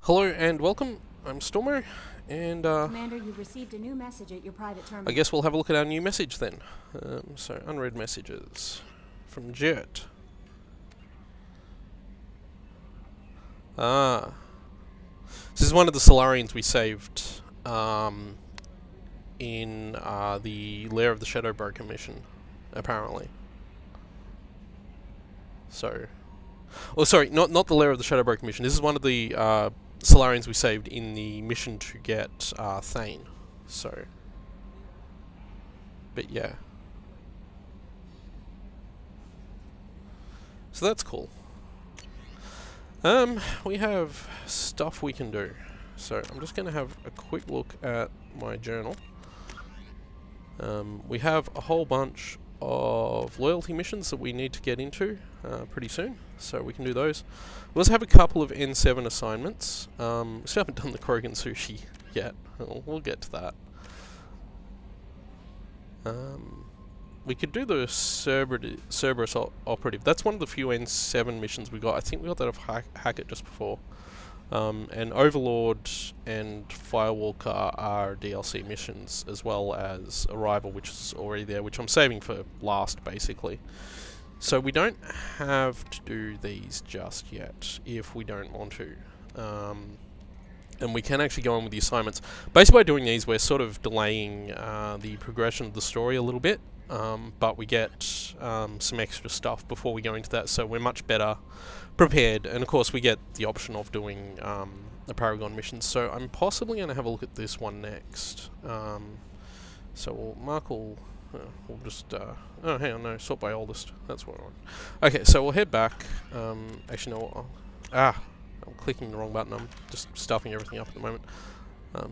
Hello and welcome, I'm Stormo, and Commander, you've received a new message at your private terminal. I guess we'll have a look at our new message then. So, unread messages from Jet. This is one of the Solarians we saved in the Lair of the Shadow Broker mission, apparently. So, oh sorry, not the Lair of the Shadow Broker mission, this is one of the Solarians we saved in the mission to get Thane. So, but yeah. So that's cool. We have stuff we can do. So I'm just going to have a quick look at my journal. We have a whole bunch of loyalty missions that we need to get into pretty soon, so we can do those. We also have a couple of N7 assignments. Still haven't done the Krogan sushi yet. We'll get to that. We could do the Cerberus operative. That's one of the few N7 missions we got. I think we got that off Hackett just before. And Overlord and Firewalker are DLC missions, as well as Arrival, which is already there, which I'm saving for last, basically. So we don't have to do these just yet, if we don't want to. And we can actually go on with the assignments. Basically by doing these, we're sort of delaying the progression of the story a little bit, but we get some extra stuff before we go into that, so we're much better prepared. And of course we get the option of doing the Paragon missions, so I'm possibly going to have a look at this one next. So we'll just oh hang on, no, sort by oldest, that's what I want. Okay, so we'll head back. Actually no, I'm clicking the wrong button, I'm just stuffing everything up at the moment.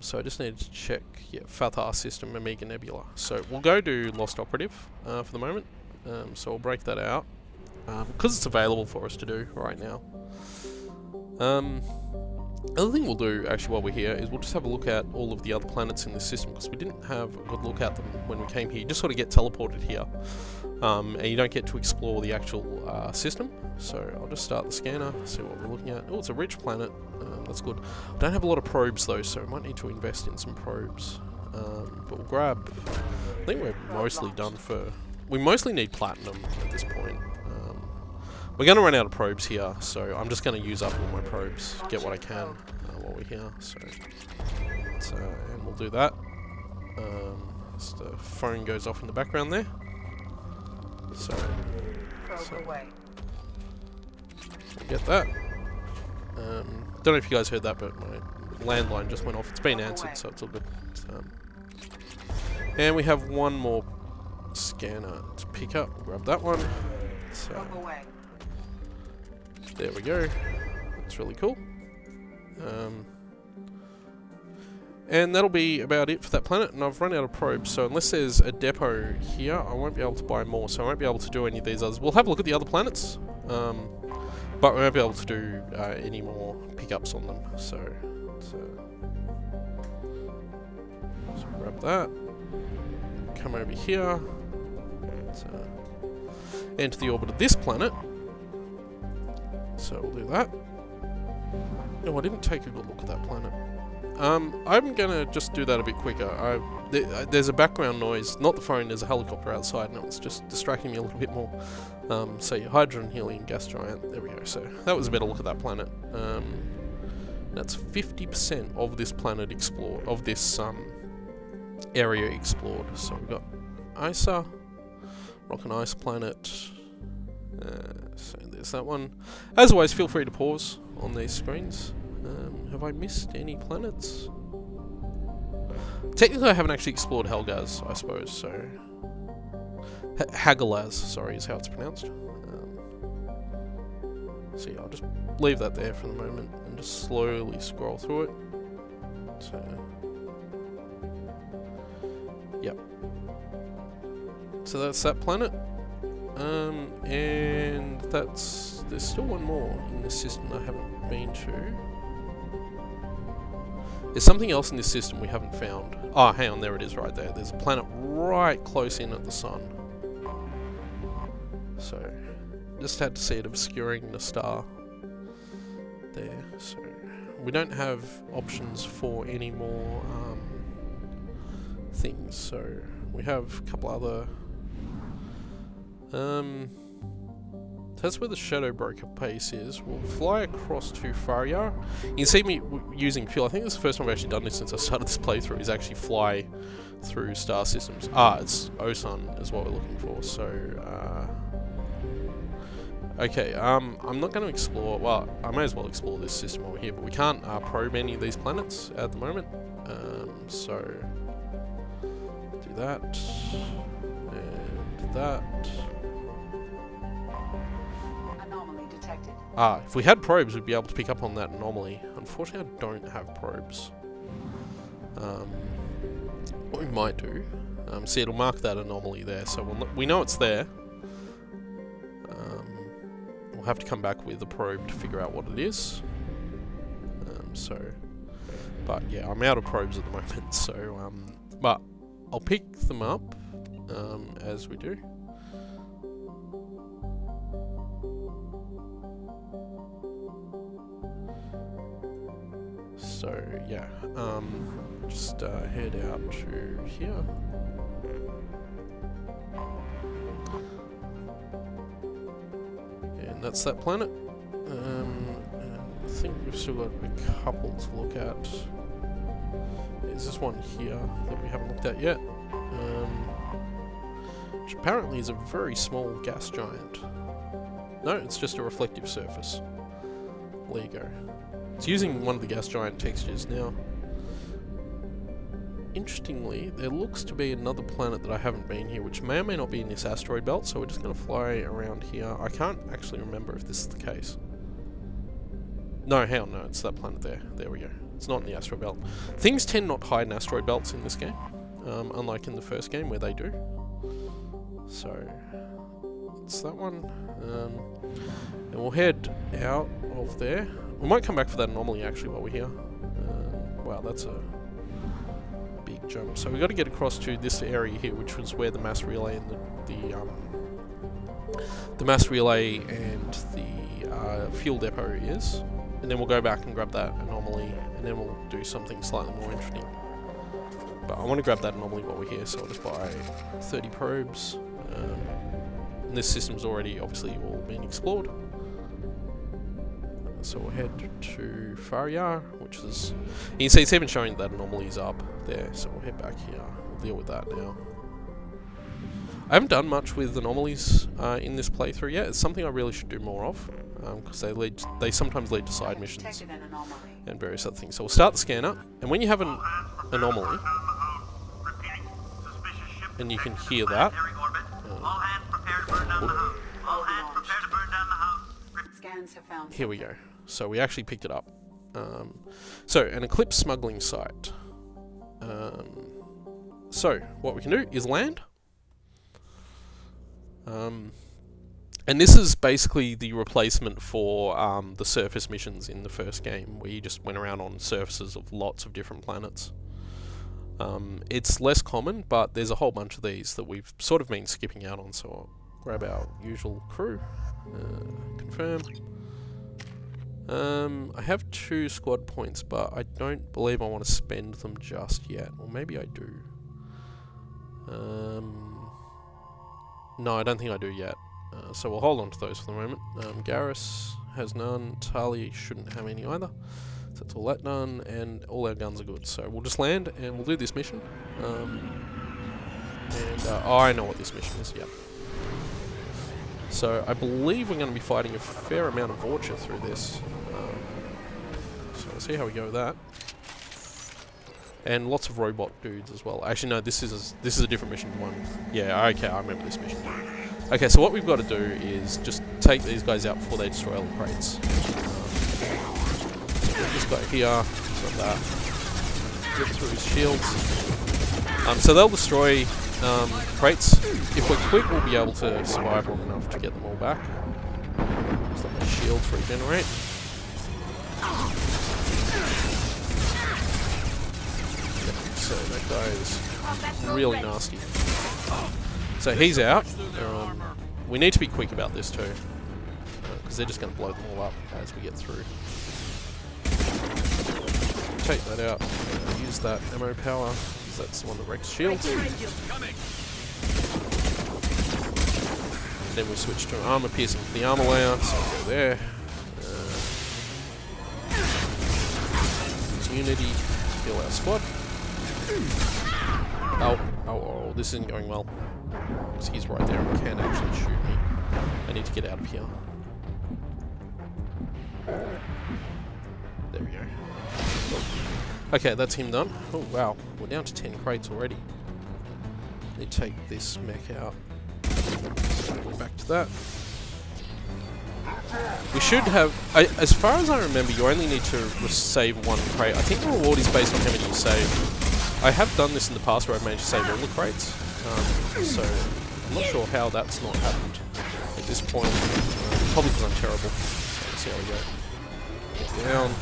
So I just need to check, Fathar system, Omega Nebula. So we'll go do Lost Operative for the moment. So we'll break that out, because it's available for us to do right now. The other thing we'll do, actually, while we're here, is we'll just have a look at all of the other planets in this system, because we didn't have a good look at them when we came here. You just sort of get teleported here, and you don't get to explore the actual system. So I'll just start the scanner, see what we're looking at. Oh, it's a rich planet. That's good. I don't have a lot of probes, though, so I might need to invest in some probes. But we'll grab... I think we're mostly done for... We mostly need platinum at this point. We're going to run out of probes here, so I'm just going to use up all my probes, get what I can while we're here. So and we'll do that. As the phone goes off in the background there. So we'll get that. Don't know if you guys heard that, but my landline just went off. It's been answered, so it's all good. And we have one more scanner to pick up. We'll grab that one. So there we go. That's really cool. And that'll be about it for that planet, and I've run out of probes, so unless there's a depot here, I won't be able to buy more, so I won't be able to do any of these others. We'll have a look at the other planets, but we won't be able to do any more pickups on them, so grab that, come over here, enter the orbit of this planet. So we'll do that. No, I didn't take a good look at that planet. I'm gonna just do that a bit quicker. There's a background noise, not the phone, there's a helicopter outside, and it's just distracting me a little bit more. So your hydrogen, helium, gas giant, there we go. So that was a better look at that planet. That's 50% of this planet explored, of this area explored. So we've got Isa, rock and ice planet. So there's that one. As always, feel free to pause on these screens. Have I missed any planets? Technically, I haven't actually explored Helgaz, I suppose, so... Hagalaz, sorry, is how it's pronounced. So yeah, I'll just leave that there for the moment and just slowly scroll through it. So... Yep. So that's that planet. And that's... There's still one more in this system I haven't been to. There's something else in this system we haven't found. Oh, hang on, there it is right there. There's a planet right close in at the sun. So, just had to see it obscuring the star there. So, we don't have options for any more things. So we have a couple other. That's where the Shadow Broker base is. We'll fly across to Faryar. You can see me using fuel. I think this is the first time I've actually done this since I started this playthrough, is actually fly through star systems. It's Osun is what we're looking for. So, okay, I'm not going to explore, well, I may as well explore this system over here, but we can't probe any of these planets at the moment. So, do that, and that. If we had probes, we'd be able to pick up on that anomaly. Unfortunately, I don't have probes. What we might do, see, it'll mark that anomaly there, so we know it's there. We'll have to come back with a probe to figure out what it is. But yeah, I'm out of probes at the moment, so, but I'll pick them up as we do. So yeah, just head out to here. And that's that planet. And I think we've still got a couple to look at. There's this one here that we haven't looked at yet. Which apparently is a very small gas giant. No, it's just a reflective surface. There you go. It's using one of the gas giant textures now. Interestingly, there looks to be another planet that I haven't been here, which may or may not be in this asteroid belt, so we're just going to fly around here. I can't actually remember if this is the case. No, hell no, it's that planet there. There we go. It's not in the asteroid belt. Things tend not to hide in asteroid belts in this game, unlike in the first game where they do. So, it's that one. And we'll head out of there. We might come back for that anomaly actually while we're here. Wow, that's a big jump. So we've got to get across to this area here, which was where the mass relay and the mass relay and the fuel depot is. And then we'll go back and grab that anomaly, and then we'll do something slightly more interesting. But I want to grab that anomaly while we're here, so I'll just buy 30 probes. And this system's already obviously all been explored. So we'll head to Faryar, which is... You can see it's even showing that anomaly is up there, so we'll head back here. We'll deal with that now. I haven't done much with anomalies in this playthrough yet. It's something I really should do more of, because they sometimes lead to side missions and various other things. So we'll start the scanner, and when you have an anomaly, and you can hear that, here we go. So we actually picked it up. So, an Eclipse smuggling site. So, what we can do is land. And this is basically the replacement for the surface missions in the first game, where you just went around on surfaces of lots of different planets. It's less common, but there's a whole bunch of these that we've sort of been skipping out on, so I'll grab our usual crew. Confirm. I have 2 squad points, but I don't believe I want to spend them just yet. Or maybe I do. No, I don't think I do yet. So we'll hold on to those for the moment. Garrus has none. Tali shouldn't have any either. So that's all that done, and all our guns are good. So we'll just land, and we'll do this mission. Oh, I know what this mission is, yep. So I believe we're going to be fighting a fair amount of Vorcha through this. So we'll see how we go with that. And lots of robot dudes as well. Actually, no, this is a different mission one. Yeah, okay, I remember this mission. Okay, so what we've got to do is just take these guys out before they destroy all the crates. This guy here, like that. Get through his shields. So they'll destroy crates. If we're quick, we'll be able to survive long enough to get them all back. Just let my shields regenerate. So that guy is really nasty. So he's out. We need to be quick about this too, because they're just going to blow them all up as we get through. take that out. Use that ammo power, because that's the one that wrecks shields. Then we switch to armor piercing for the armor layer, so we'll go there. Use Unity to heal our squad. Oh, this isn't going well. Because he's right there and can actually shoot me. I need to get out of here. There we go. Okay, that's him done. Oh wow, we're down to 10 crates already. Need to take this mech out. Back to that. We should have, as far as I remember, you only need to save 1 crate. I think the reward is based on how many you save. I have done this in the past where I've managed to save all the crates, so I'm not sure how that's not happened at this point. Probably because I'm terrible. So let's see how we go. Get down.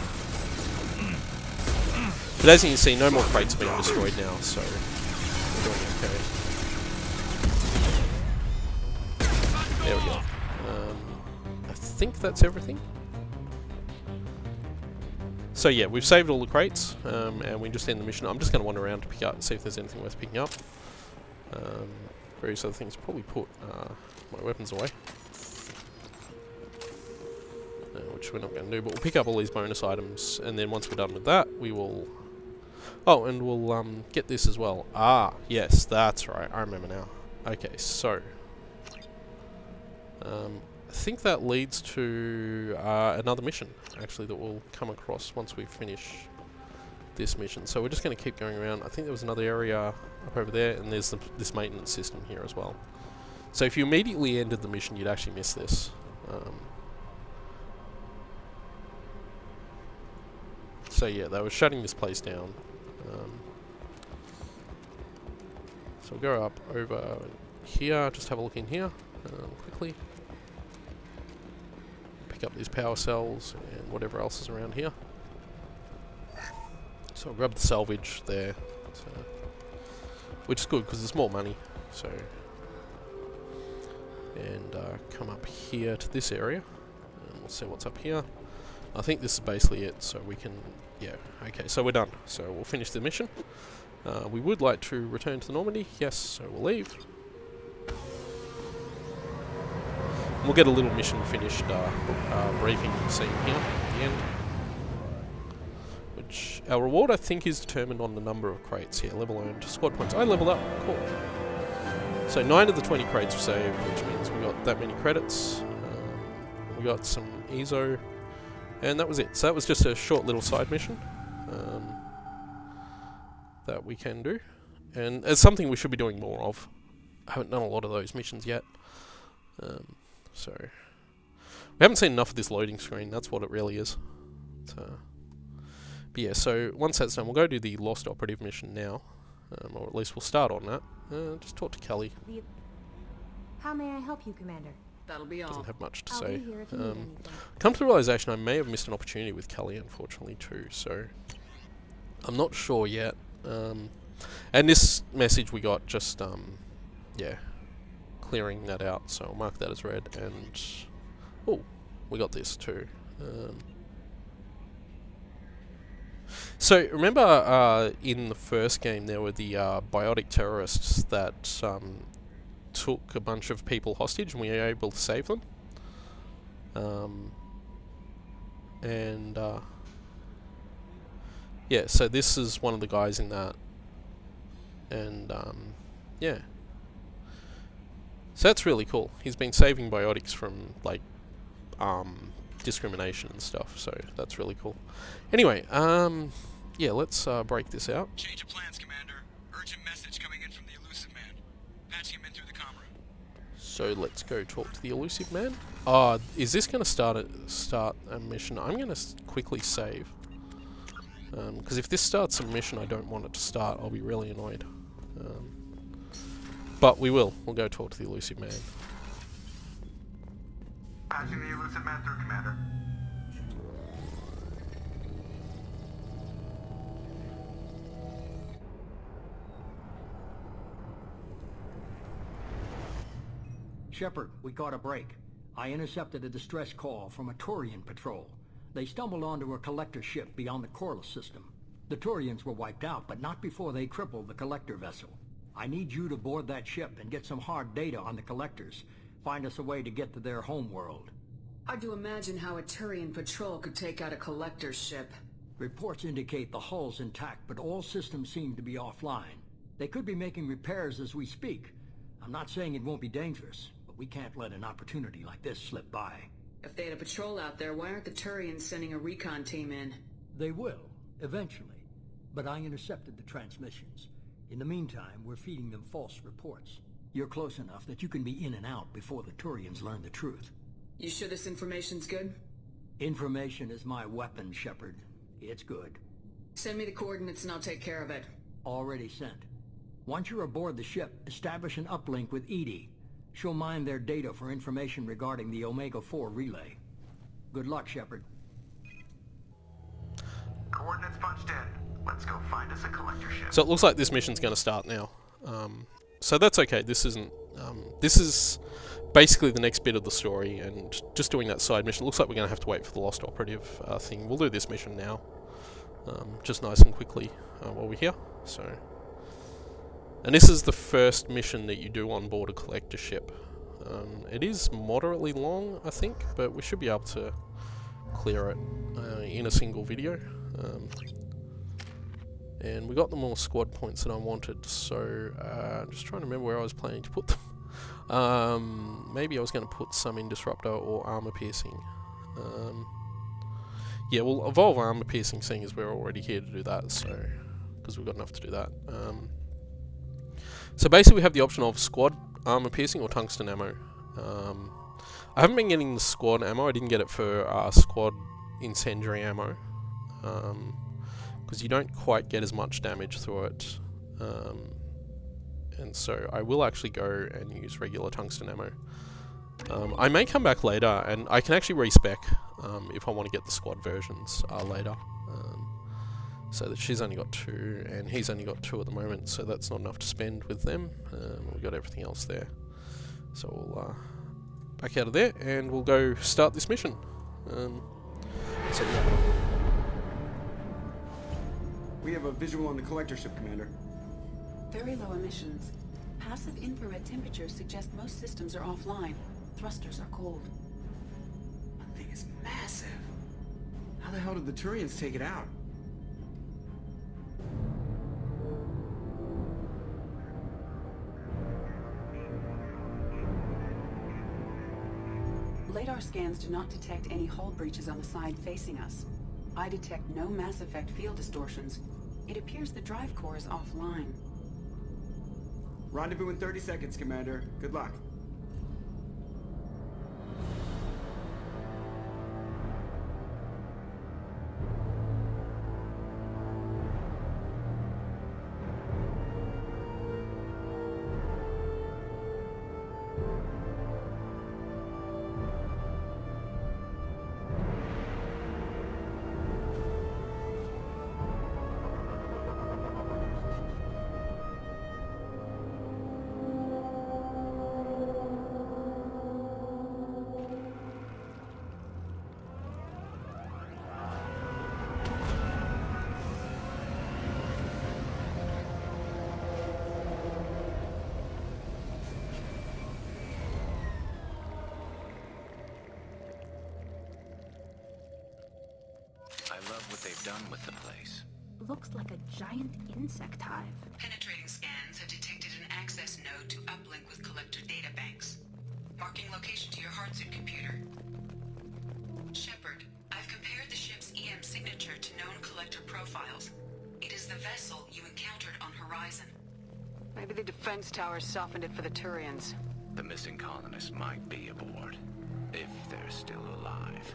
But as you can see, no more crates are being destroyed now, so we're doing okay. There we go. I think that's everything. So yeah, we've saved all the crates, and we just end the mission. I'm just going to wander around to pick up, see if there's anything worth picking up. Various other things. Probably put my weapons away, which we're not going to do. But we'll pick up all these bonus items, and then once we're done with that, we will. Oh, and we'll get this as well. Ah, yes, that's right. I remember now. Okay, so I think that leads to another mission, actually, that we'll come across once we finish this mission. So we're just going to keep going around. I think there was another area up over there, and there's this maintenance system here as well. So if you immediately ended the mission, you'd actually miss this. So yeah, they were shutting this place down. So we'll go up over here, just have a look in here quickly. Pick up these power cells and whatever else is around here. So I'll grab the salvage there, which is good because there's more money. So, and come up here to this area, and we'll see what's up here. I think this is basically it, so we can, yeah, okay, so we're done. So we'll finish the mission. We would like to return to Normandy, yes, so we'll leave. We'll get a little mission finished briefing scene here at the end. Which, our reward I think is determined on the number of crates here, level earned, squad points. I leveled up, cool. So 9 of the 20 crates were saved, which means we got that many credits. We got some EZO, and that was it. So that was just a short little side mission that we can do. And it's something we should be doing more of. I haven't done a lot of those missions yet. So, we haven't seen enough of this loading screen, that's what it really is. So, but yeah, so once that's done, we'll go do the Lost Operative mission now. Or at least we'll start on that. Just talk to Kelly. How may I help you, Commander? That'll be all. Doesn't have much to I'll say. be here if you need anything. Come to the realization I may have missed an opportunity with Kelly, unfortunately, too. So, I'm not sure yet. And this message we got just, yeah, clearing that out, so I'll mark that as red, and oh, we got this too. So remember in the first game there were the biotic terrorists that took a bunch of people hostage and we were able to save them? And yeah, so this is one of the guys in that, and yeah. So that's really cool. He's been saving biotics from, like, discrimination and stuff, so that's really cool. Anyway, yeah, let's break this out. Change of plans, Commander. Urgent message coming in from the elusive man. Patching him in through the comm room. So let's go talk to the elusive man. Is this going to start a mission? I'm going to quickly save. Because if this starts a mission I don't want it to start, I'll be really annoyed. But we will. We'll go talk to the elusive man. Patching the elusive man through, Commander. Shepard, we caught a break. I intercepted a distress call from a Turian patrol. They stumbled onto a collector ship beyond the Corliss system. The Turians were wiped out, but not before they crippled the collector vessel. I need you to board that ship and get some hard data on the collectors. Find us a way to get to their homeworld. Hard to imagine how a Turian patrol could take out a collector's ship. Reports indicate the hull's intact, but all systems seem to be offline. They could be making repairs as we speak. I'm not saying it won't be dangerous, but we can't let an opportunity like this slip by. If they had a patrol out there, why aren't the Turians sending a recon team in? They will, eventually. But I intercepted the transmissions. In the meantime, we're feeding them false reports. You're close enough that you can be in and out before the Turians learn the truth. You sure this information's good? Information is my weapon, Shepard. It's good. Send me the coordinates and I'll take care of it. Already sent. Once you're aboard the ship, establish an uplink with Edie. She'll mine their data for information regarding the Omega-4 relay. Good luck, Shepard. Coordinates punched in. Let's go find us a collector ship. So it looks like this mission's going to start now. So that's okay. This isn't. This is basically the next bit of the story, and just doing that side mission. Looks like we're going to have to wait for the Lost Operative thing. We'll do this mission now, just nice and quickly while we're here. So, and this is the first mission that you do on board a collector ship. It is moderately long, I think, but we should be able to clear it in a single video. And we got the more squad points that I wanted, so I'm just trying to remember where I was planning to put them. Maybe I was going to put some in Disruptor or Armor Piercing. Yeah, we'll evolve Armor Piercing, seeing as we're already here to do that, so because we've got enough to do that. So basically we have the option of Squad Armor Piercing or Tungsten Ammo. I haven't been getting the Squad Ammo. I didn't get it for Squad Incendiary Ammo. Because you don't quite get as much damage through it, and so I will actually go and use regular tungsten ammo. I may come back later, and I can actually respec if I want to get the squad versions later. So that she's only got 2, and he's only got 2 at the moment, so that's not enough to spend with them. We've got everything else there. So we'll back out of there, and we'll go start this mission. So yeah. We have a visual on the collector ship, Commander. Very low emissions. Passive infrared temperatures suggest most systems are offline. Thrusters are cold. That thing is massive. How the hell did the Turians take it out? Radar scans do not detect any hull breaches on the side facing us. I detect no Mass Effect field distortions. It appears the drive core is offline. Rendezvous in 30 seconds, Commander. Good luck. What they've done with the place. Looks like a giant insect hive. Penetrating scans have detected an access node to uplink with collector databanks. Marking location to your hardsuit computer. Shepard, I've compared the ship's EM signature to known collector profiles. It is the vessel you encountered on Horizon. Maybe the defense towers softened it for the Turians. The missing colonists might be aboard, if they're still alive.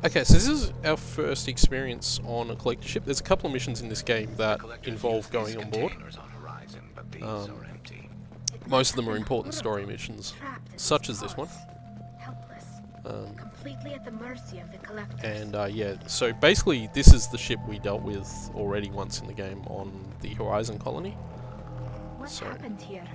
Okay, so this is our first experience on a collector ship. There's a couple of missions in this game that involve going on board. Most of them are important story missions, such as this one. Helpless. Completely at the mercy of the collectors. And yeah, so basically this is the ship we dealt with already once in the game on the Horizon colony. What happened here?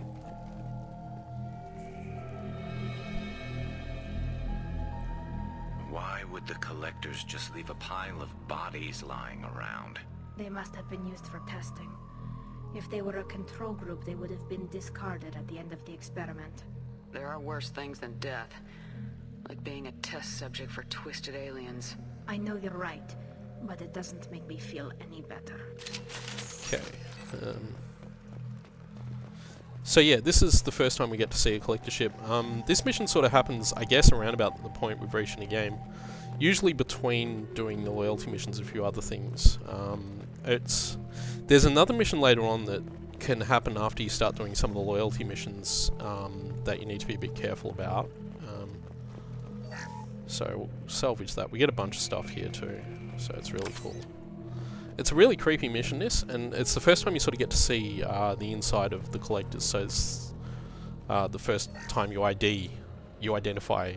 Why would the collectors just leave a pile of bodies lying around? They must have been used for testing. If they were a control group, they would have been discarded at the end of the experiment. There are worse things than death. Like being a test subject for twisted aliens. I know you're right, but it doesn't make me feel any better. Okay. So yeah, this is the first time we get to see a collector ship. This mission sort of happens, I guess, around about the point we've reached in the game. Usually between doing the loyalty missions and a few other things. There's another mission later on that can happen after you start doing some of the loyalty missions that you need to be a bit careful about. So we'll salvage that. We get a bunch of stuff here too, so it's really cool. It's a really creepy mission, this, and it's the first time you sort of get to see the inside of the collectors. So it's the first time you identify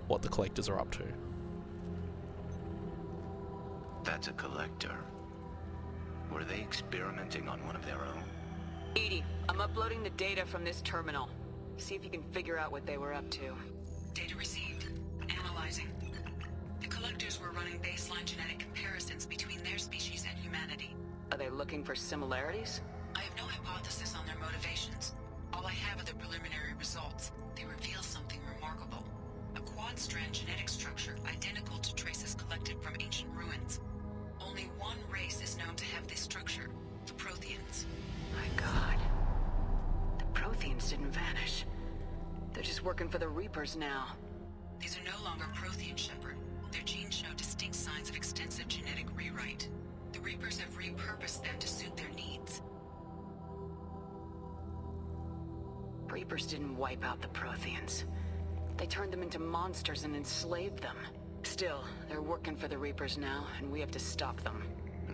what the collectors are up to. That's a collector. Were they experimenting on one of their own? Edie, I'm uploading the data from this terminal. See if you can figure out what they were up to. Data received. Analyzing. The collectors were running baseline genetic comparisons between their species and humanity. Are they looking for similarities? I have no hypothesis on their motivations. All I have are the preliminary results. They reveal something remarkable. A quad-strand genetic structure identical to traces collected from ancient ruins. Only one race is known to have this structure, the Protheans. My God. The Protheans didn't vanish. They're just working for the Reapers now. These are no longer Prothean, Shepard. Their genes show distinct signs of extensive genetic rewrite. The Reapers have repurposed them to suit their needs. Reapers didn't wipe out the Protheans. They turned them into monsters and enslaved them. Still, they're working for the Reapers now, and we have to stop them.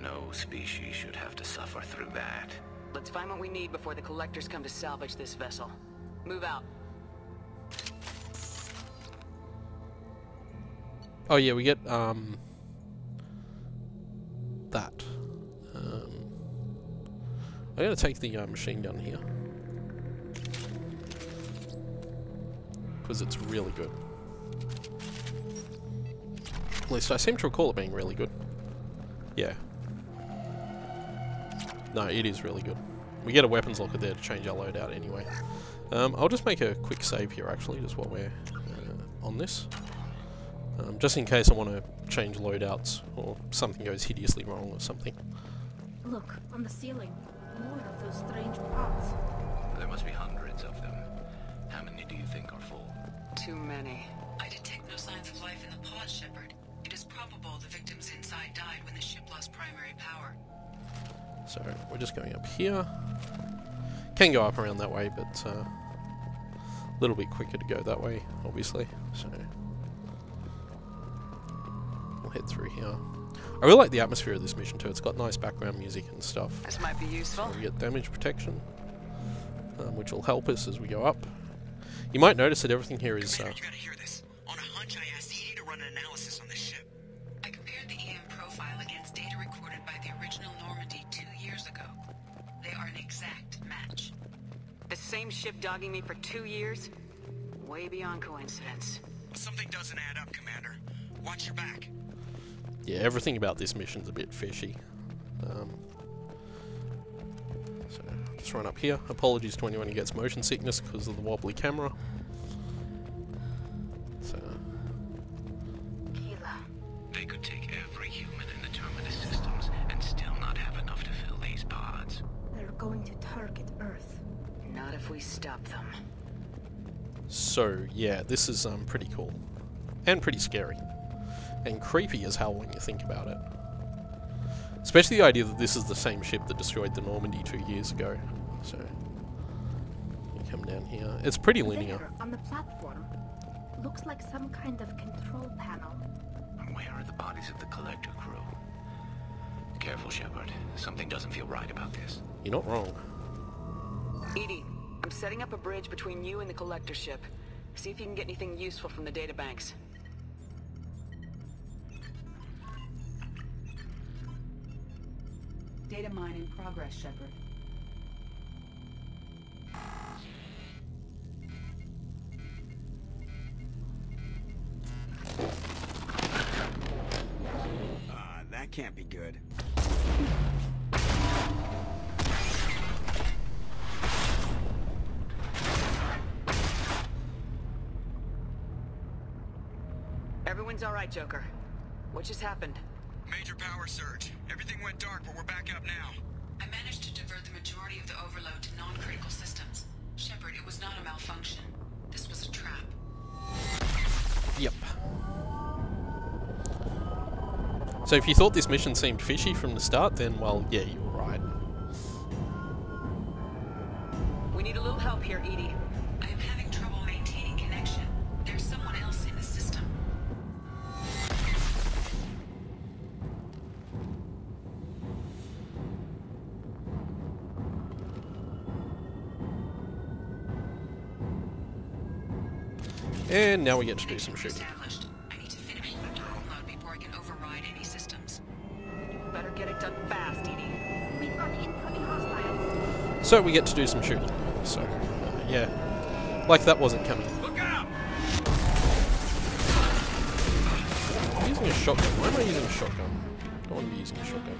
No species should have to suffer through that. Let's find what we need before the collectors come to salvage this vessel. Move out. Oh yeah, we get that. I'm gonna take the machine gun here because it's really good. At least I seem to recall it being really good. Yeah. No, it is really good. We get a weapons locker there to change our loadout anyway. I'll just make a quick save here actually, just while we're on this. Just in case I want to change loadouts or something goes hideously wrong or something. Look, on the ceiling. More of those strange pods. There must be hundreds of them. How many do you think are full? Too many. I detect no signs of life in the pod, Shepard. It is probable the victims inside died when the ship lost primary power. So we're just going up here. Can go up around that way, but a little bit quicker to go that way, obviously. So we'll head through here. I really like the atmosphere of this mission too. It's got nice background music and stuff. This might be useful. So we get damage protection, which will help us as we go up. You might notice that everything here is... Commander, you gotta hear this. On a hunch, I asked EA to run an analysis on this ship. I compared the EM profile against data recorded by the original Normandy 2 years ago. They are an exact match. The same ship dogging me for 2 years? Way beyond coincidence. Something doesn't add up, Commander. Watch your back. Yeah, everything about this mission's a bit fishy. So, just run up here. Apologies to anyone who gets motion sickness because of the wobbly camera. So, They could take every human in the Terminus systems and still not have enough to fill these pods. They're going to target Earth. Not if we stop them. so yeah, this is pretty cool. And pretty scary. And creepy as hell when you think about it. Especially the idea that this is the same ship that destroyed the Normandy 2 years ago. So, you come down here. It's pretty linear. There, on the platform. Looks like some kind of control panel. Where are the bodies of the collector crew? Careful, Shepard. Something doesn't feel right about this. You're not wrong. Edie, I'm setting up a bridge between you and the collector ship. See if you can get anything useful from the databanks. Data mine in progress, Shepard. That can't be good. Everyone's alright, Joker. What just happened? Major power surge. Everything went dark, but we're back up now. I managed to divert the majority of the overload to non-critical systems. Shepard, it was not a malfunction. This was a trap. Yep. So if you thought this mission seemed fishy from the start, then, well, yeah, you were right. We need a little help here, Edie. I am having trouble maintaining connection. There's someone else in the system. And now we get to do some shooting. Established. I need to finish the turret mode before I can override any systems. Better get it done fast, Edie. We've got incoming hostiles. So we get to do some shooting. So, yeah. Like that wasn't coming. Look out! I'm using a shotgun. Why am I using a shotgun? I don't want to be using a shotgun.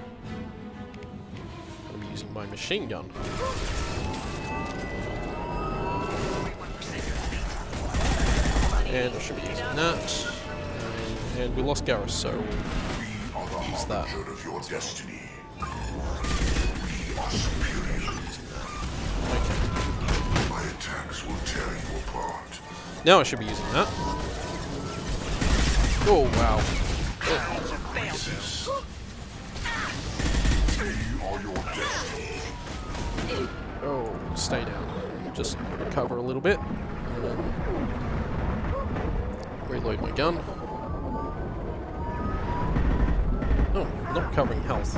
I want to be using my machine gun. And I should be using that. And we lost Garrus, so we'll use that. Of your destiny. Okay. My attacks will tear you apart. Now I should be using that. Oh, wow. They are your destiny. Oh, stay down. Just recover a little bit. Reload my gun. Oh, not covering health.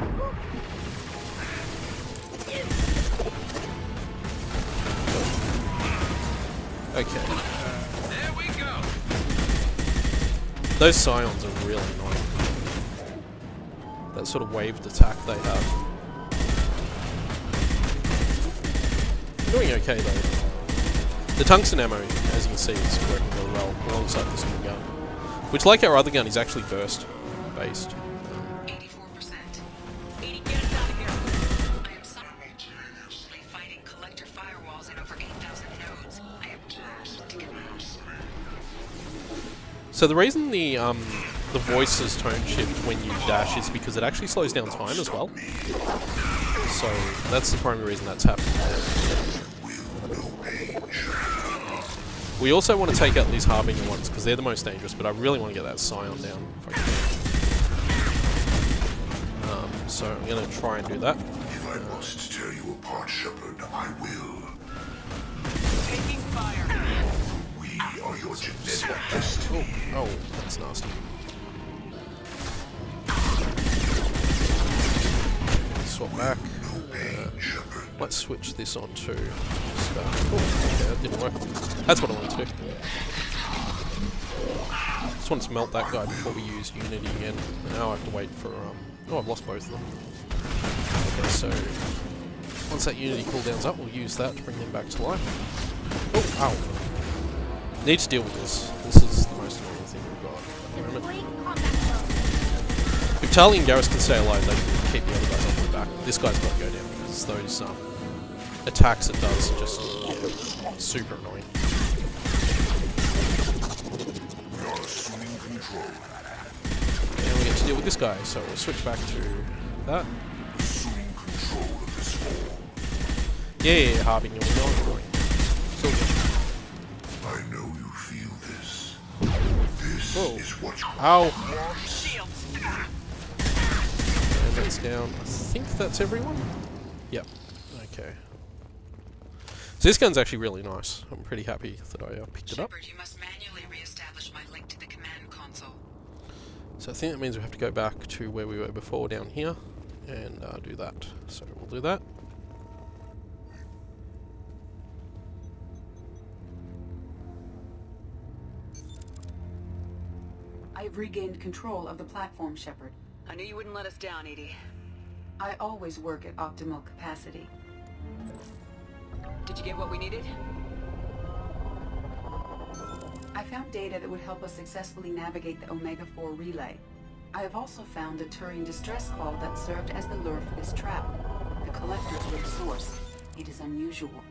Okay. There we go! Those scions are really annoying. That sort of waved attack they have. Doing okay though. The tungsten ammo, as you can see, is working really well alongside this new gun. Which, like our other gun, is actually burst based. 84%. Edie, get us out of here. I am simultaneously fighting collector firewalls in over 8,000 nodes. I have just to get out. So the reason the voices tone shift when you dash is because it actually slows down time as well. So that's the primary reason that's happening. We also want to take out these Harbinger ones because they're the most dangerous, but I really want to get that Scion down if I can. So I'm going to try and do that. If I must tear you apart, Shepard, I will. Taking fire. We are your genetic destiny. Oh, that's nasty. Swap back. Let's switch this on to stuff. Oh, okay, that didn't work. That's what I wanted to do. Just wanted to melt that guy before we use Unity again. And now I have to wait for, oh, I've lost both of them. Okay, so once that Unity cooldown's up, we'll use that to bring them back to life. Oh, ow. Need to deal with this. This is the most annoying thing we've got at the moment. If Tali and Garrus can stay alive, they can keep the other guys off the back. This guy's got to go down because those attacks it does are just super annoying. We are assuming control. And we get to deal with this guy, so we'll switch back to that. Assuming control of this form. Yeah, Harbinger, we're not annoying. So good. I know you feel this. This Whoa. is what you Ow! Shields. And that's down. I think that's everyone? Yep. Okay. So this gun's actually really nice. I'm pretty happy that I picked it up. Shepard, you must manually re-establish my link to the command console. So I think that means we have to go back to where we were before down here and do that. So we'll do that. I've regained control of the platform, Shepard. I knew you wouldn't let us down, Edie. I always work at optimal capacity. Did you get what we needed? I found data that would help us successfully navigate the Omega-4 relay. I have also found a Turian distress call that served as the lure for this trap. The collectors were the source. It is unusual.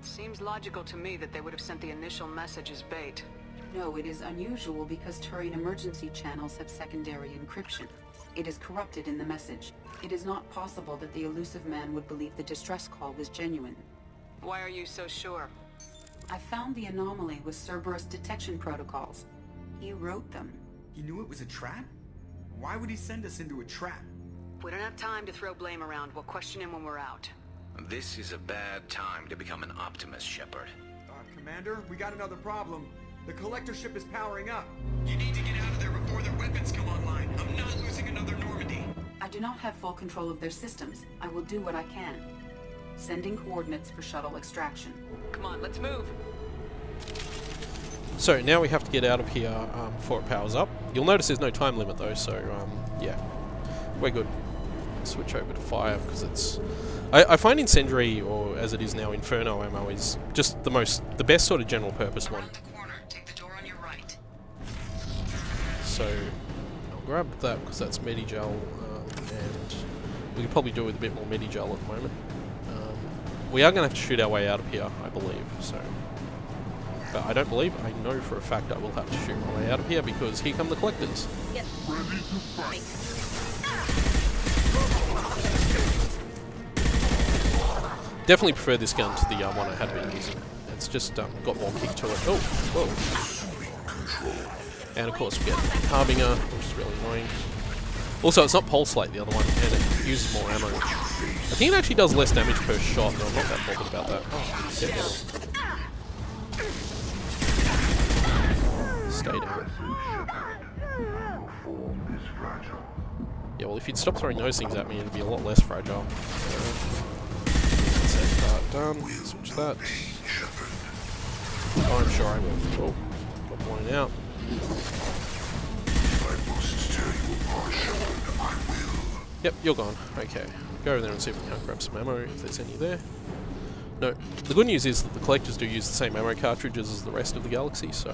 Seems logical to me that they would have sent the initial message as bait. No, it is unusual because Turian emergency channels have secondary encryption. It is corrupted in the message. It is not possible that the elusive man would believe the distress call was genuine. Why are you so sure? I found the anomaly with Cerberus detection protocols. He wrote them. He knew it was a trap? Why would he send us into a trap? We don't have time to throw blame around. We'll question him when we're out. This is a bad time to become an optimist, Shepard. Commander, we got another problem. The collector ship is powering up. You need to get out of there before their weapons come online. I'm not losing another Normandy. I do not have full control of their systems. I will do what I can. Sending coordinates for shuttle extraction. Come on, let's move. So now we have to get out of here before it powers up. You'll notice there's no time limit though, so yeah, we're good. Switch over to fire because it's... I find incendiary, or as it is now, inferno ammo is just the best sort of general purpose one. Around the corner. Take the door on your right. So I'll grab that because that's Medigel, and we could probably do with a bit more Medigel at the moment. We are going to have to shoot our way out of here, I believe. So, but I don't believe. I know for a fact I will have to shoot my way out of here because here come the collectors. Yes. Definitely prefer this gun to the one I had been using. It's just got more kick to it. Oh, whoa. And of course we get Harbinger, which is really annoying. Also, it's not Pulse like the other one, and it uses more ammo. I think it actually does less damage per shot, but I'm not that bothered about that. Oh, get down. Stay down. Yeah, well, if you'd stop throwing those things at me, it'd be a lot less fragile. Set that done. Switch that. Oh, I'm sure I will. Oh, got one out. Yep, you're gone. Okay. Go over there and see if we can't grab some ammo, if there's any there. No. The good news is that the collectors do use the same ammo cartridges as the rest of the galaxy, so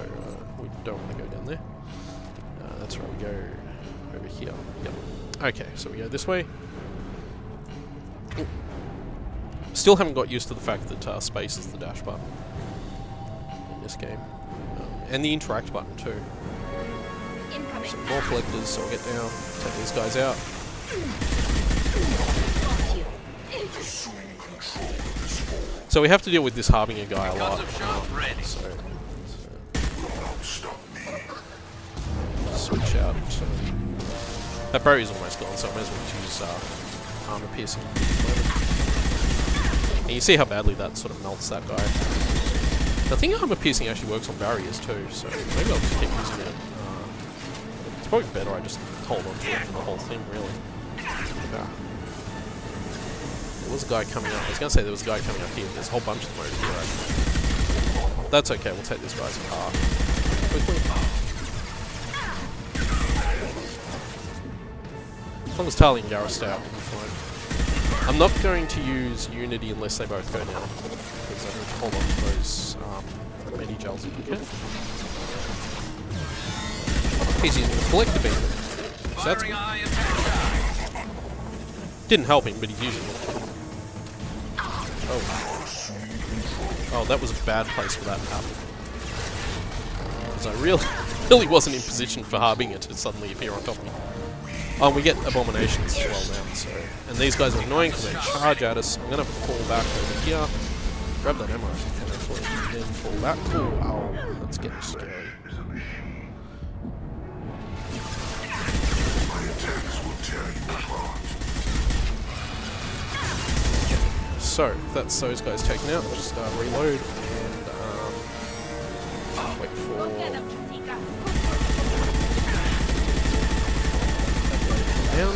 we don't want to go down there. That's where we go over here. Yep. Okay, so we go this way. Ooh. Still haven't got used to the fact that space is the dash button in this game. And the interact button too. Incoming. Some more collectors, so I'll get down, take these guys out. So we have to deal with this Harbinger guy a lot. Switch out. So that barrier's almost gone, so I may as well use armor piercing. And you see how badly that sort of melts that guy. I think armor piercing actually works on barriers too, so maybe I'll just keep using it. It's probably better I just hold on to it for the whole thing, really. There was a guy coming up. I was going to say there was a guy coming up here. There's a whole bunch of them over here, actually. That's okay. We'll take this guy's car quickly. As long as Tali and Garrus stay out, we'll be fine. I'm not going to use Unity unless they both go down, because I need to hold on to those Medigels if we can. He's using the collector beam. So that's good. Didn't help him, but he's using it. Oh. Oh, that was a bad place for that to happen. Because I really wasn't in position for Harbinger to suddenly appear on top of me. Oh, we get abominations as well now, so... And these guys are annoying because they charge at us. I'm going to fall back over here. Grab that ammo if I can, actually. And then fall back. Ooh, ow. That's getting scary. So, that's those guys taken out. Just reload and wait for... Down.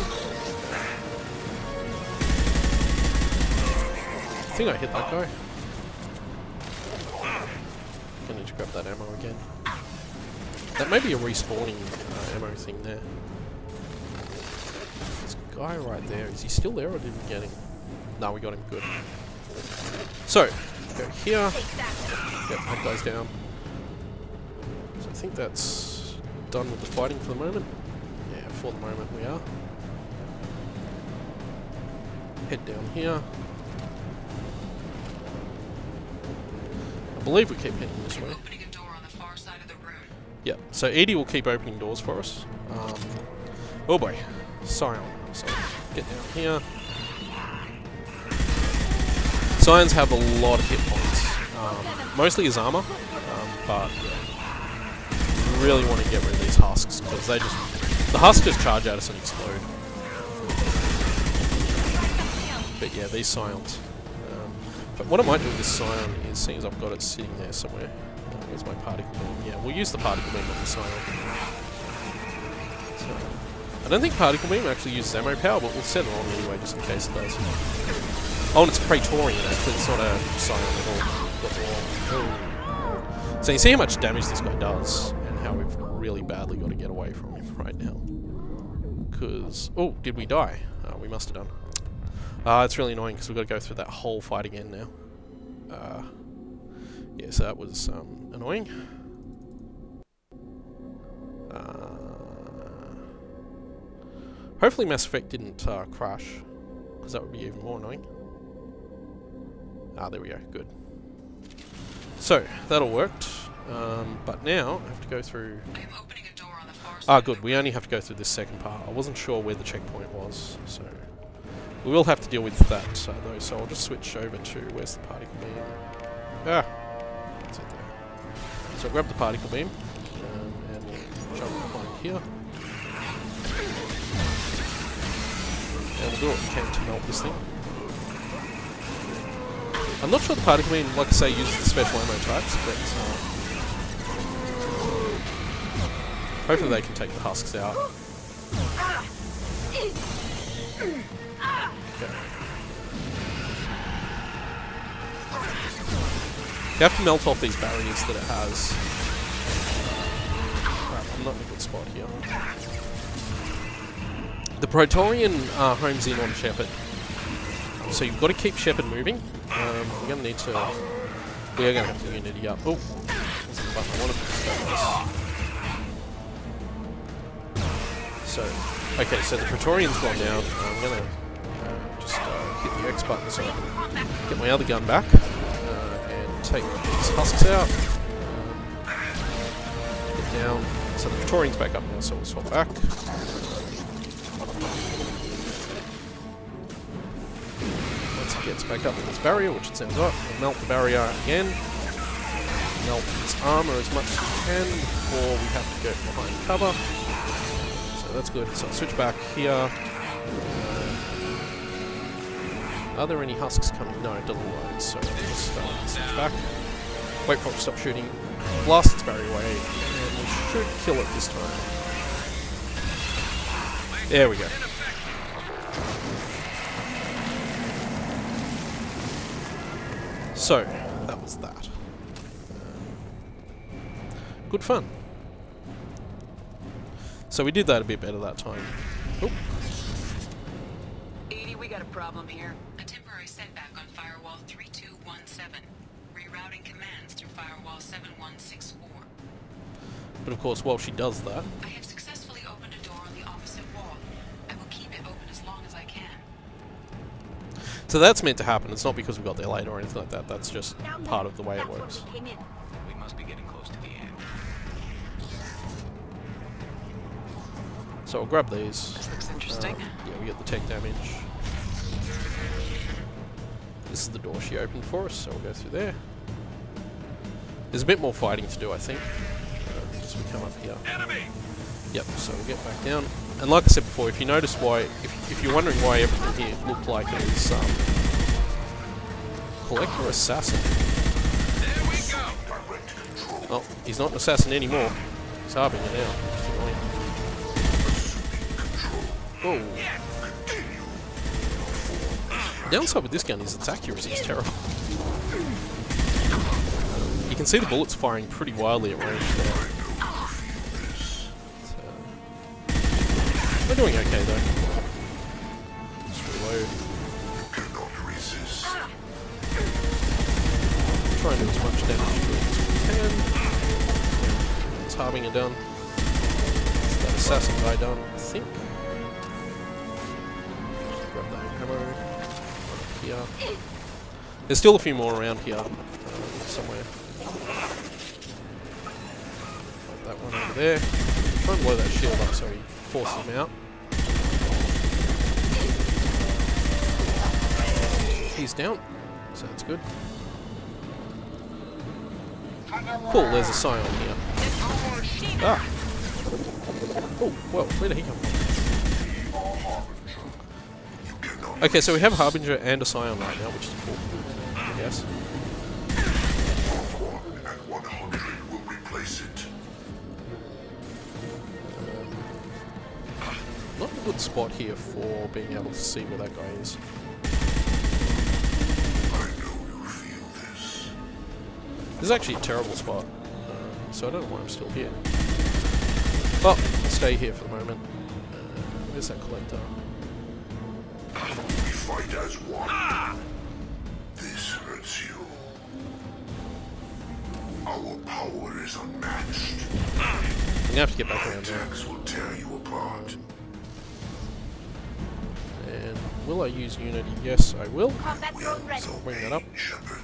I think I hit that guy. I need to grab that ammo again. That may be a respawning ammo thing there. This guy right there, is he still there or did we get him? No, we got him, good. So, go here. Get that guy's down. So I think that's done with the fighting for the moment. Yeah, for the moment we are. Head down here. I believe we keep heading this way. Opening a door on the far side of the room. Yep, so Edie will keep opening doors for us. Oh boy, Scion. So get down here. Scions have a lot of hit points. Mostly his armor, but yeah, you really want to get rid of these husks because they the husks just charge at us and explode. But yeah, these Scions. But what I might do with this Scion is, seeing as I've got it sitting there somewhere. Where's my particle beam? Yeah, we'll use the particle beam on the Scion. So, I don't think particle beam actually uses ammo power, but we'll set it on anyway just in case it does. Oh, and it's Praetorian actually, it's not a Scion at all. So you see how much damage this guy does, and how we've really badly got to get away from him right now. Because... oh, did we die? We must have done. It's really annoying because we've got to go through that whole fight again now. Yeah, so that was annoying. Hopefully Mass Effect didn't crash, because that would be even more annoying. There we go, good. So, that all worked. But now, I have to go through... I'm opening a door on the far side. Good, we only have to go through this second part. I wasn't sure where the checkpoint was, so... we will have to deal with that, though, so I'll just switch over to... where's the particle beam? That's it there. So I'll grab the particle beam, and we'll jump behind here. And we'll do what we can to melt this thing. I'm not sure the particle beam, like I say, uses the special ammo types, but... hopefully they can take the husks out. You have to melt off these barriers that it has. Right, I'm not in a good spot here. The Praetorian homes in on Shepard. So you've got to keep Shepard moving. We're going to need to... we are going to have to unity up. Oh! That's the button I wanted. So, okay, so the Praetorian's gone down. I'm going to just hit the X button so I can get my other gun back. Take these husks out. Get down. So the Praetorian's back up now, so we'll swap back. Once it gets back up with this barrier, which it sounds like, we'll melt the barrier again. Melt its armor as much as we can before we have to go behind cover. So that's good. So I'll switch back here. Are there any husks coming? No, it doesn't load, so we'll just switch back. Wait for it to stop shooting. Blast its barrier away, and we should kill it this time. There we go. So, that was that. Good fun. So we did that a bit better that time. Oh. Edie, we got a problem here. A temporary setback on Firewall 3217. Rerouting commands through Firewall 7164. But of course, while she does that... I have successfully opened a door on the opposite wall. I will keep it open as long as I can. So that's meant to happen. It's not because we got there late or anything like that. That's just part of the way it works. We must be getting close to the end. So I'll grab these. This looks interesting. Yeah, we get the tech damage. This is the door she opened for us, so we'll go through there. There's a bit more fighting to do, I think, as we come up here. Enemy! Yep, so we'll get back down. And like I said before, if you notice why, if you're wondering why everything here looked like it was Collector Assassin. There we go! Oh, he's not an assassin anymore. He's Harbinger now. It's annoying. Oh. The downside with this gun is its accuracy is terrible. You can see the bullets firing pretty wildly at range there. We're doing okay though. Just reload. Try and do as much damage to it as we can. It's Harbinger done. That assassin guy done, I think. Grab that ammo. Here. There's still a few more around here somewhere. that one over there. Try and blow that shield up so he forces him out. He's down, so that's good. Cool, there's a Scion here. Ah! Oh, well, where did he come from? Okay, so we have Harbinger and a Scion right now, which is cool, I guess. And 100 will replace it. Not a good spot here for being able to see where that guy is. I know you feel this. This is actually a terrible spot, so I don't know why I'm still here. Well, I'll stay here for the moment. Where's that collector? We fight as one. This hurts you. Our power is unmatched. I'm gonna have to get back around there. Attacks will tear you apart. And will I use Unity? Yes, I will. Combat drone ready. So I'll bring that up. Shepard.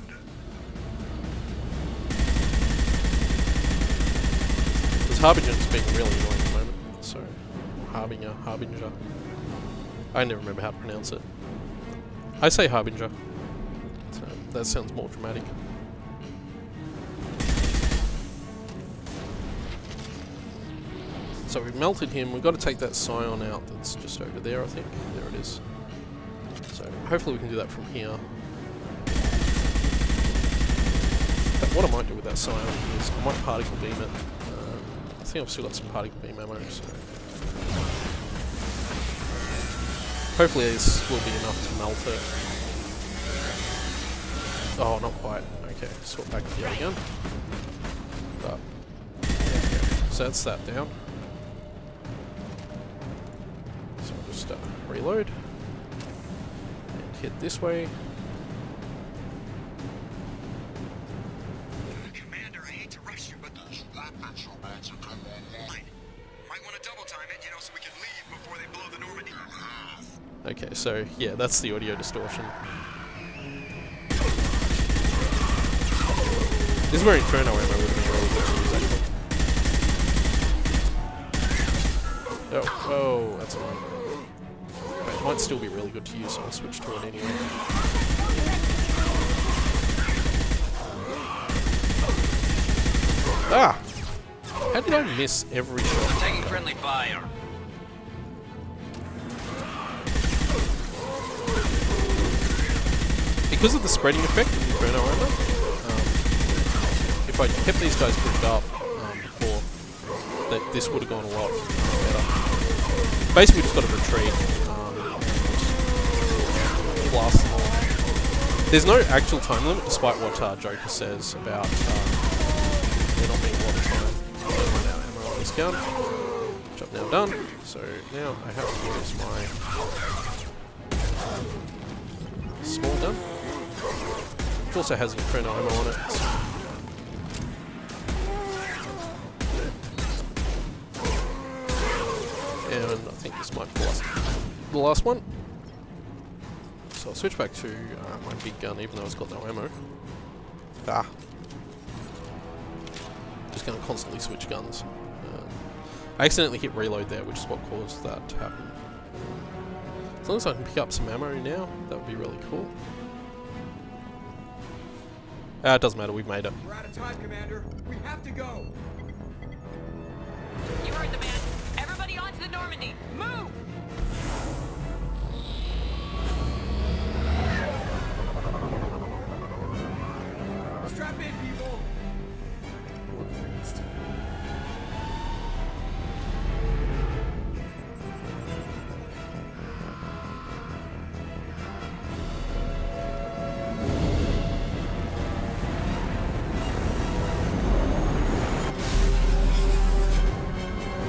This Harbinger's being really annoying at the moment. So, Harbinger. I never remember how to pronounce it. I say Harbinger. So, that sounds more dramatic. So we've melted him. We've got to take that Scion out that's just over there, I think. There it is. So hopefully we can do that from here. But what I might do with that Scion is I might particle beam it. I think I've still got some particle beam ammo, so hopefully this will be enough to melt it. Oh, not quite. Okay, swap back to the other gun. But, okay. So that's that down. So I'll just reload and hit this way. Commander, I hate to rush you, but might want to double time it, so we can leave before they blow the Normandy. Okay, so yeah, that's the audio distortion. This is where Inferno ammo would have been really good to use, actually. Oh, whoa, that's annoying. Okay, it might still be really good to use, so I'll switch to it anyway. Ah! How did I miss every shot? Taking friendly fire. Because of the spreading effect of Inferno ammo, if I kept these guys grouped up before, this would have gone a lot better. Basically, just got to retreat and blast them all. There's no actual time limit, despite what Joker says about there not being a lot of time. So I run out of ammo on this gun, which I've now done. So now I have to use my small gun, which also has Inferno ammo on it. So and I think this might be the last one. So I'll switch back to my big gun, even though it's got no ammo. Ah. Just going to constantly switch guns. I accidentally hit reload there, which is what caused that to happen. As long as I can pick up some ammo now, that would be really cool. It doesn't matter, we've made it. We're out of time, Commander. We have to go. You heard the man. Everybody onto the Normandy. Move! Strap in, people.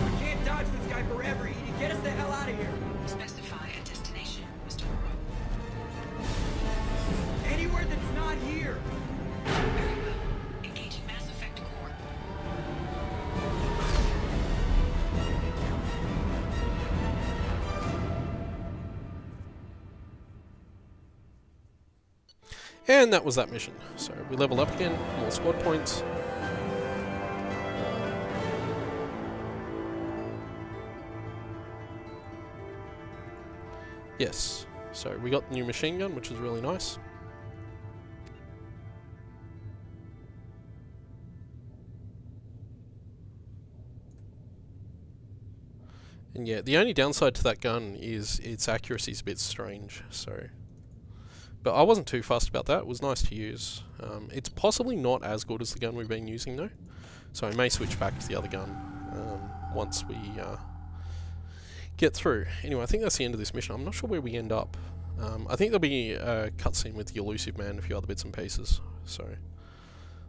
We can't dodge this guy forever, Edie. Get us the hell out of here. Specify a destination, Mr. Moreau. Anywhere that's not here. Very well. Engaging Mass Effect core. And that was that mission. So we leveled up again, more squad points. Yes. So we got the new machine gun, which is really nice. And yeah, the only downside to that gun is its accuracy is a bit strange, so... But I wasn't too fussed about that, it was nice to use. It's possibly not as good as the gun we've been using though, so I may switch back to the other gun once we get through. Anyway, I think that's the end of this mission. I'm not sure where we end up. I think there'll be a cutscene with the elusive man and a few other bits and pieces, so...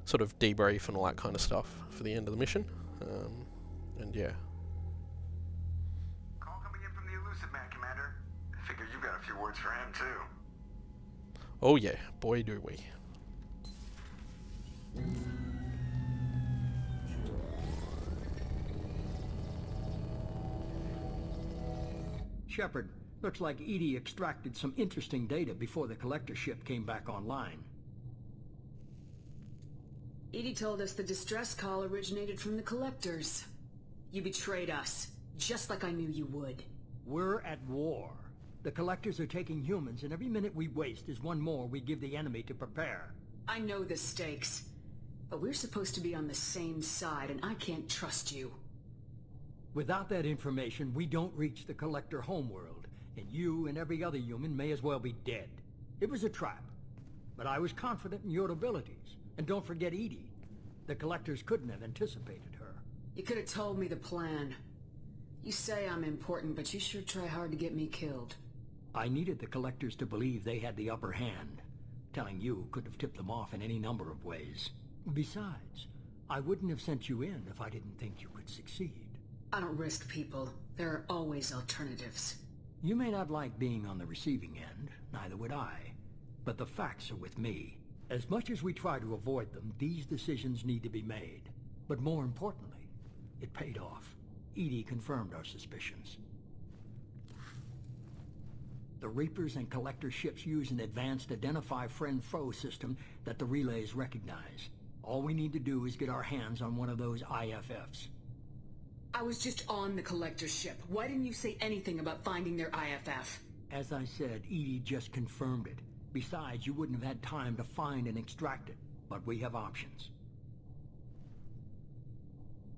Sort of debrief and all that kind of stuff for the end of the mission, and yeah. You've got a few words for him, too. Oh yeah, boy do we. Shepard, looks like Edie extracted some interesting data before the collector ship came back online. Edie told us the distress call originated from the collectors. You betrayed us, just like I knew you would. We're at war. The collectors are taking humans, and every minute we waste is one more we give the enemy to prepare. I know the stakes, but we're supposed to be on the same side, and I can't trust you. Without that information, we don't reach the collector homeworld, and you and every other human may as well be dead. It was a trap, but I was confident in your abilities. And don't forget Edie. The collectors couldn't have anticipated her. You could have told me the plan. You say I'm important, but you sure try hard to get me killed. I needed the collectors to believe they had the upper hand. Telling you could have tipped them off in any number of ways. Besides, I wouldn't have sent you in if I didn't think you could succeed. I don't risk people. There are always alternatives. You may not like being on the receiving end, neither would I. But the facts are with me. As much as we try to avoid them, these decisions need to be made. But more importantly, it paid off. Edie confirmed our suspicions. The Reapers and Collector ships use an advanced Identify Friend-Foe system that the relays recognize. All we need to do is get our hands on one of those IFFs. I was just on the Collector ship. Why didn't you say anything about finding their IFF? As I said, Edie just confirmed it. Besides, you wouldn't have had time to find and extract it. But we have options.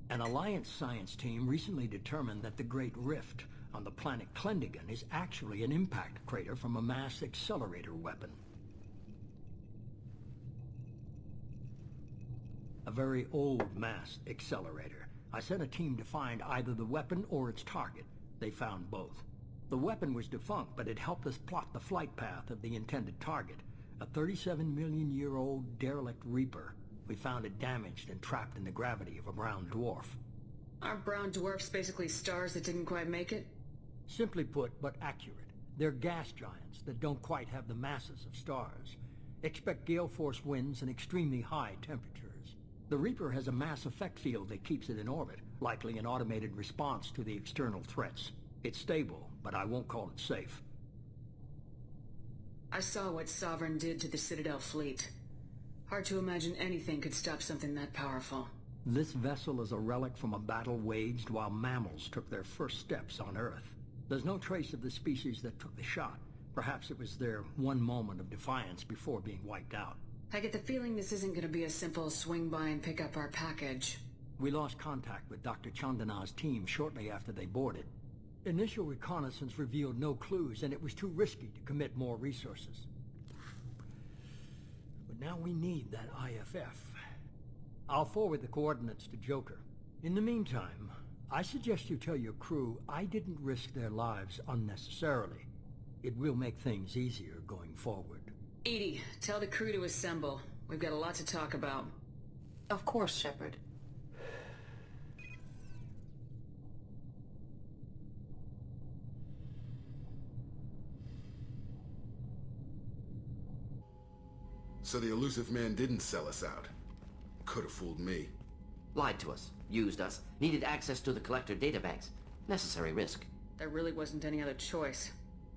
An Alliance science team recently determined that the Great Rift on the planet Klendigan is actually an impact crater from a mass accelerator weapon. A very old mass accelerator. I sent a team to find either the weapon or its target. They found both. The weapon was defunct, but it helped us plot the flight path of the intended target. A 37-million-year-old derelict Reaper. We found it damaged and trapped in the gravity of a brown dwarf. Aren't brown dwarfs basically stars that didn't quite make it? Simply put, but accurate. They're gas giants that don't quite have the masses of stars. Expect gale force winds and extremely high temperatures. The Reaper has a mass effect field that keeps it in orbit, likely an automated response to the external threats. It's stable, but I won't call it safe. I saw what Sovereign did to the Citadel fleet. Hard to imagine anything could stop something that powerful. This vessel is a relic from a battle waged while mammals took their first steps on Earth. There's no trace of the species that took the shot. Perhaps it was their one moment of defiance before being wiped out. I get the feeling this isn't going to be a simple swing by and pick up our package. We lost contact with Dr. Chandana's team shortly after they boarded. Initial reconnaissance revealed no clues, and it was too risky to commit more resources. But now we need that IFF. I'll forward the coordinates to Joker. In the meantime, I suggest you tell your crew I didn't risk their lives unnecessarily. It will make things easier going forward. Edie, tell the crew to assemble. We've got a lot to talk about. Of course, Shepard. So the elusive man didn't sell us out. Could have fooled me. Lied to us, used us, needed access to the Collector databanks. Necessary risk. There really wasn't any other choice.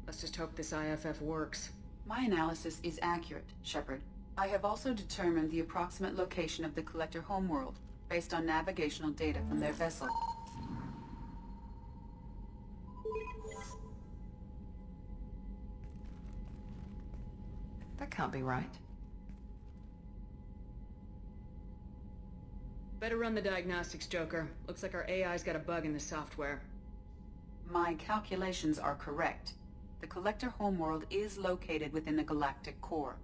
Let's just hope this IFF works. My analysis is accurate, Shepard. I have also determined the approximate location of the Collector homeworld, based on navigational data from their vessel. That can't be right. Better run the diagnostics, Joker. Looks like our AI's got a bug in the software. My calculations are correct. The Collector homeworld is located within the galactic core.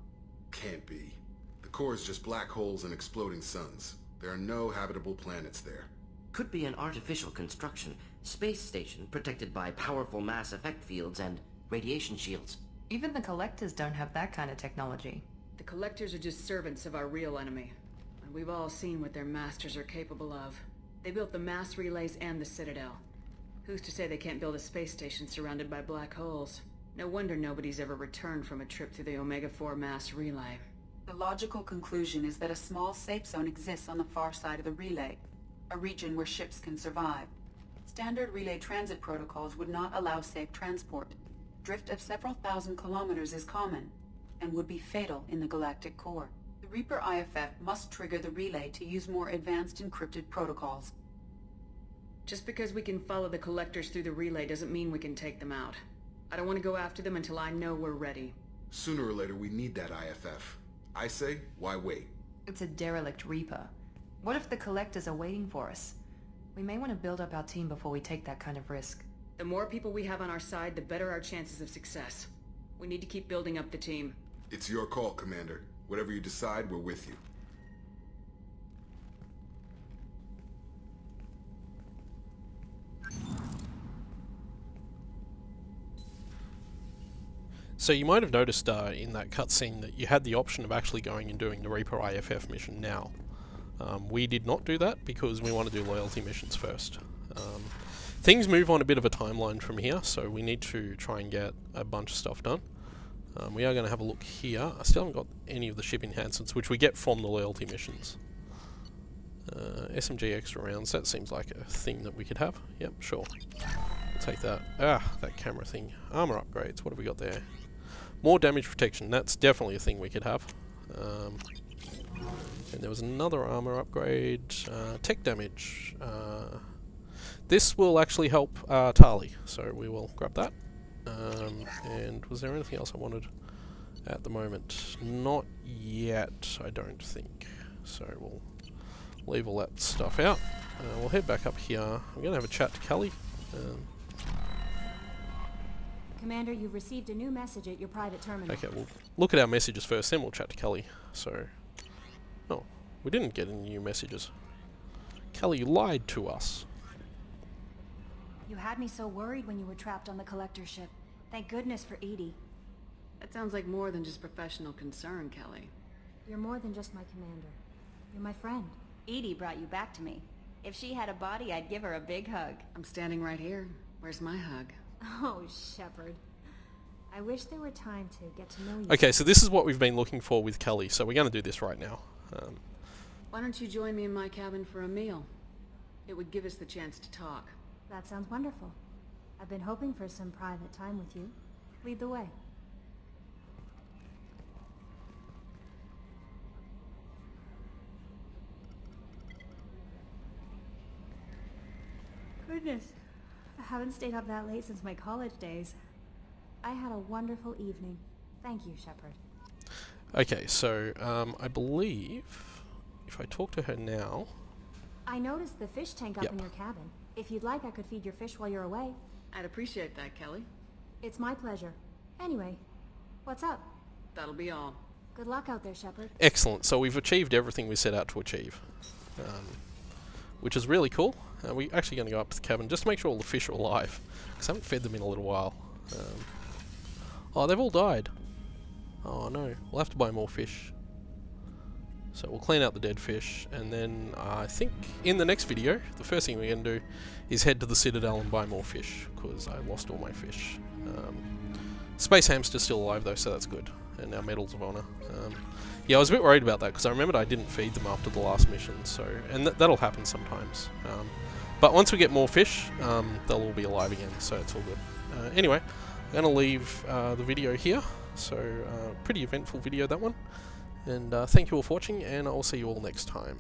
Can't be. The core is just black holes and exploding suns. There are no habitable planets there. Could be an artificial construction. Space station protected by powerful mass effect fields and radiation shields. Even the Collectors don't have that kind of technology. The Collectors are just servants of our real enemy. And we've all seen what their masters are capable of. They built the mass relays and the Citadel. Who's to say they can't build a space station surrounded by black holes? No wonder nobody's ever returned from a trip through the Omega-4 mass relay. The logical conclusion is that a small safe zone exists on the far side of the relay, a region where ships can survive. Standard relay transit protocols would not allow safe transport. Drift of several thousand kilometers is common, and would be fatal in the galactic core. The Reaper IFF must trigger the relay to use more advanced encrypted protocols. Just because we can follow the Collectors through the relay doesn't mean we can take them out. I don't want to go after them until I know we're ready. Sooner or later we need that IFF. I say, why wait? It's a derelict Reaper. What if the Collectors are waiting for us? We may want to build up our team before we take that kind of risk. The more people we have on our side, the better our chances of success. We need to keep building up the team. It's your call, Commander. Whatever you decide, we're with you. So you might have noticed in that cutscene that you had the option of actually going and doing the Reaper IFF mission now. We did not do that because we want to do loyalty missions first. Things move on a bit of a timeline from here, so we need to try and get a bunch of stuff done. We are going to have a look here. I still haven't got any of the ship enhancements, which we get from the loyalty missions. SMG extra rounds, that seems like a thing that we could have. Yep, sure. We'll take that. Ah, that camera thing. Armor upgrades, what have we got there? More damage protection, that's definitely a thing we could have. And there was another armor upgrade. Tech damage. This will actually help Tali, so we will grab that. And was there anything else I wanted at the moment? Not yet, I don't think. So we'll leave all that stuff out. We'll head back up here. I'm going to have a chat to Kelly. Commander, you've received a new message at your private terminal. Okay, we'll look at our messages first, then we'll chat to Kelly. So, oh, we didn't get any new messages. Kelly, you lied to us. You had me so worried when you were trapped on the Collector ship. Thank goodness for Edie. That sounds like more than just professional concern, Kelly. You're more than just my commander. You're my friend. Edie brought you back to me. If she had a body, I'd give her a big hug. I'm standing right here. Where's my hug? Oh, Shepard. I wish there were time to get to know you. Okay, so this is what we've been looking for with Kelly, so we're going to do this right now. Why don't you join me in my cabin for a meal? It would give us the chance to talk. That sounds wonderful. I've been hoping for some private time with you. Lead the way. Goodness. I haven't stayed up that late since my college days. I had a wonderful evening. Thank you, Shepard. Okay, so I believe if I talk to her now... I noticed the fish tank up in your cabin. If you'd like, I could feed your fish while you're away. I'd appreciate that, Kelly. It's my pleasure. Anyway, what's up? That'll be all. Good luck out there, Shepard. Excellent, so we've achieved everything we set out to achieve. Which is really cool. We're actually going to go up to the cabin just to make sure all the fish are alive, because I haven't fed them in a little while. Oh, they've all died. Oh no, we'll have to buy more fish. So we'll clean out the dead fish, and then I think in the next video, the first thing we're going to do is head to the Citadel and buy more fish, because I lost all my fish. Space Hamster's still alive though, so that's good. And our Medals of Honor. Yeah, I was a bit worried about that, because I remembered I didn't feed them after the last mission, so... And that'll happen sometimes. But once we get more fish, they'll all be alive again, so it's all good. Anyway, I'm going to leave the video here. So, pretty eventful video, that one. And thank you all for watching, and I'll see you all next time.